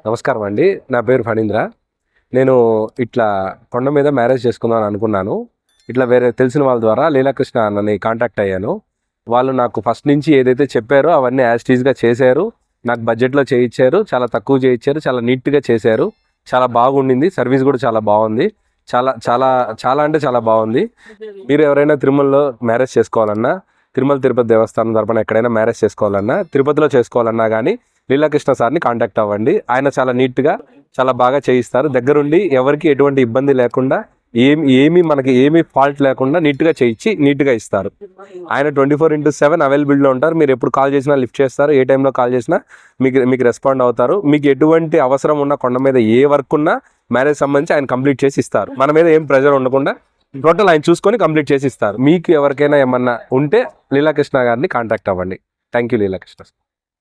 నమస్కారం అండి. నా పేరు ఫణీంద్ర. నేను ఇట్లా కొండ మీద మ్యారేజ్ చేసుకుందాం అనుకున్నాను. ఇట్లా వేరే తెలిసిన వాళ్ళ ద్వారా లీలాకృష్ణ అన్నని కాంటాక్ట్ అయ్యాను. వాళ్ళు నాకు ఫస్ట్ నుంచి ఏదైతే చెప్పారో అవన్నీ యాజ్ టీజ్గా చేశారు. నాకు బడ్జెట్లో చేయించారు, చాలా తక్కువ చేయించారు, చాలా నీట్గా చేశారు, చాలా బాగుండింది. సర్వీస్ కూడా చాలా బాగుంది. చాలా చాలా చాలా అంటే చాలా బాగుంది. మీరు ఎవరైనా తిరుమలలో మ్యారేజ్ చేసుకోవాలన్నా, తిరుమల తిరుపతి దేవస్థానం తరపున ఎక్కడైనా మ్యారేజ్ చేసుకోవాలన్నా, తిరుపతిలో చేసుకోవాలన్నా కానీ లీలాకృష్ణ సార్ని కాంటాక్ట్ అవ్వండి. ఆయన చాలా నీట్గా చాలా బాగా చేయిస్తారు. దగ్గరుండి ఎవరికి ఎటువంటి ఇబ్బంది లేకుండా మనకి ఏమి ఫాల్ట్ లేకుండా నీట్గా చేయించి నీట్గా ఇస్తారు. ఆయన 24/7 అవైలబుల్లో ఉంటారు. మీరు ఎప్పుడు కాల్ చేసినా లిఫ్ట్ చేస్తారు. ఏ టైంలో కాల్ చేసినా మీకు రెస్పాండ్ అవుతారు. మీకు ఎటువంటి అవసరం ఉన్న కొండ మీద ఏ వర్క్ ఉన్నా మ్యారేజ్ సంబంధించి ఆయన కంప్లీట్ చేసి ఇస్తారు. మన మీద ఏం ప్రెజర్ ఉండకుండా టోటల్ ఆయన చూసుకొని కంప్లీట్ చేసి ఇస్తారు. మీకు ఎవరికైనా ఏమన్నా ఉంటే లీలాకృష్ణ గారిని కాంటాక్ట్ అవ్వండి. Thank you Leelakrishna.